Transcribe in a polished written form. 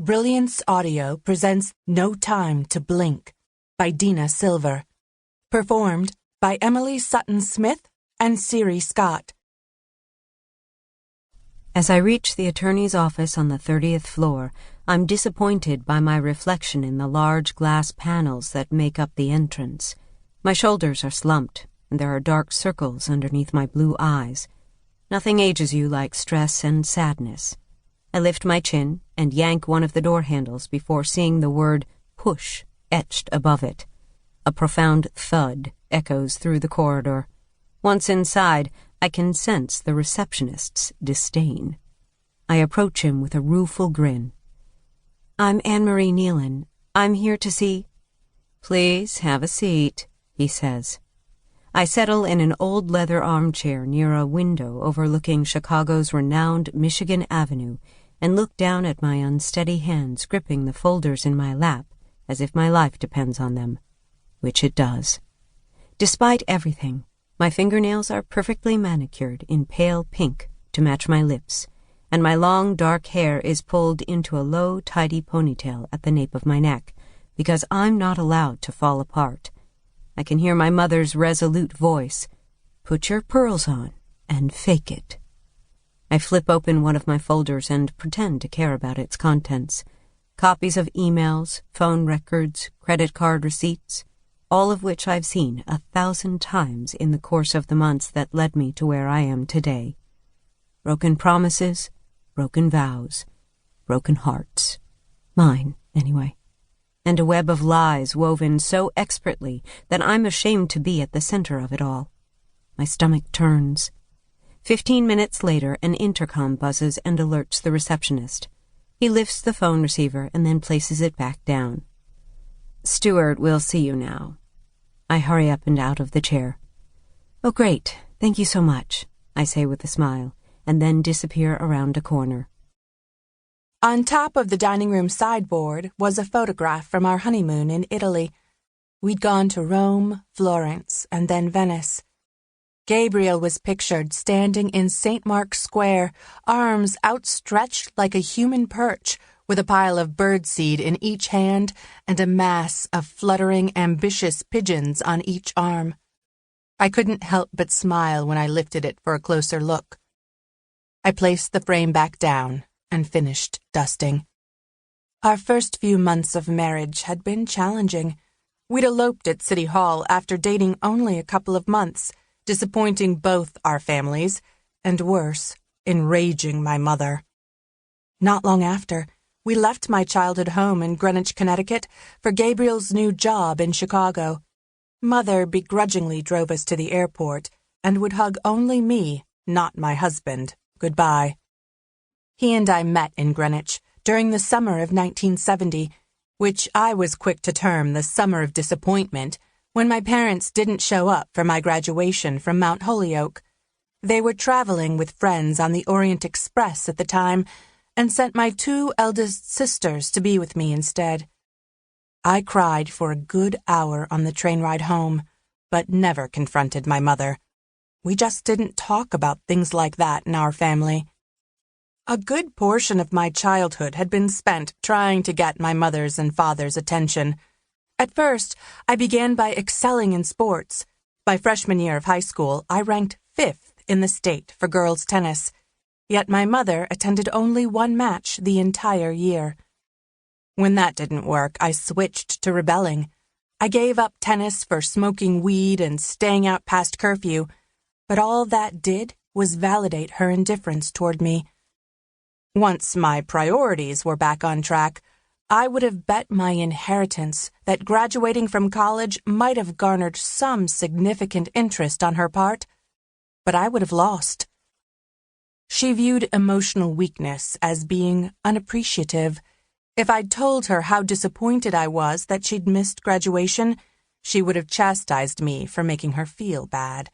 Brilliance Audio presents No Time to Blink by Dina Silver. Performed by Emily Sutton-Smith and Siiri Scott. As I reach the attorney's office on the 30th floor, I'm disappointed by my reflection in the large glass panels that make up the entrance. My shoulders are slumped, and there are dark circles underneath my blue eyes. Nothing ages you like stress and sadness. I lift my chin and yank one of the door handles before seeing the word push etched above it. A profound thud echoes through the corridor. Once inside, I can sense the receptionist's disdain. I approach him with a rueful grin. "I'm Anne-Marie Nealon. I'm here to see—" "Please have a seat," he says. I settle in an old leather armchair near a window overlooking Chicago's renowned Michigan Avenue and look down at my unsteady hands gripping the folders in my lap as if my life depends on them, which it does. Despite everything, my fingernails are perfectly manicured in pale pink to match my lips, and my long dark hair is pulled into a low, tidy ponytail at the nape of my neck, because I'm not allowed to fall apart. I can hear my mother's resolute voice, "Put your pearls on and fake it." I flip open one of my folders and pretend to care about its contents. Copies of emails, phone records, credit card receipts, all of which I've seen 1,000 times in the course of the months that led me to where I am today. Broken promises, broken vows, broken hearts. Mine, anyway. And a web of lies woven so expertly that I'm ashamed to be at the center of it all. My stomach turns. 15 minutes later, an intercom buzzes and alerts the receptionist. He lifts the phone receiver and then places it back down. "Stewart will see you now." I hurry up and out of the chair. "Oh, great. Thank you so much," I say with a smile, and then disappear around a corner. On top of the dining room sideboard was a photograph from our honeymoon in Italy. We'd gone to Rome, Florence, and then Venice. Gabriel was pictured standing in St. Mark's Square, arms outstretched like a human perch, with a pile of birdseed in each hand and a mass of fluttering, ambitious pigeons on each arm. I couldn't help but smile when I lifted it for a closer look. I placed the frame back down and finished dusting. Our first few months of marriage had been challenging. We'd eloped at City Hall after dating only a couple of months, disappointing both our families, and worse, enraging my mother. Not long after, we left my childhood home in Greenwich, Connecticut, for Gabriel's new job in Chicago. Mother begrudgingly drove us to the airport and would hug only me, not my husband, goodbye. He and I met in Greenwich during the summer of 1970, which I was quick to term the summer of disappointment, when my parents didn't show up for my graduation from Mount Holyoke. They were traveling with friends on the Orient Express at the time and sent my 2 eldest sisters to be with me instead. I cried for a good hour on the train ride home, but never confronted my mother. We just didn't talk about things like that in our family. A good portion of my childhood had been spent trying to get my mother's and father's attention. At first, I began by excelling in sports. By freshman year of high school, I ranked 5th in the state for girls' tennis. Yet my mother attended only one match the entire year. When that didn't work, I switched to rebelling. I gave up tennis for smoking weed and staying out past curfew, but all that did was validate her indifference toward me. Once my priorities were back on track, I would have bet my inheritance that graduating from college might have garnered some significant interest on her part, but I would have lost. She viewed emotional weakness as being unappreciative. If I'd told her how disappointed I was that she'd missed graduation, she would have chastised me for making her feel bad.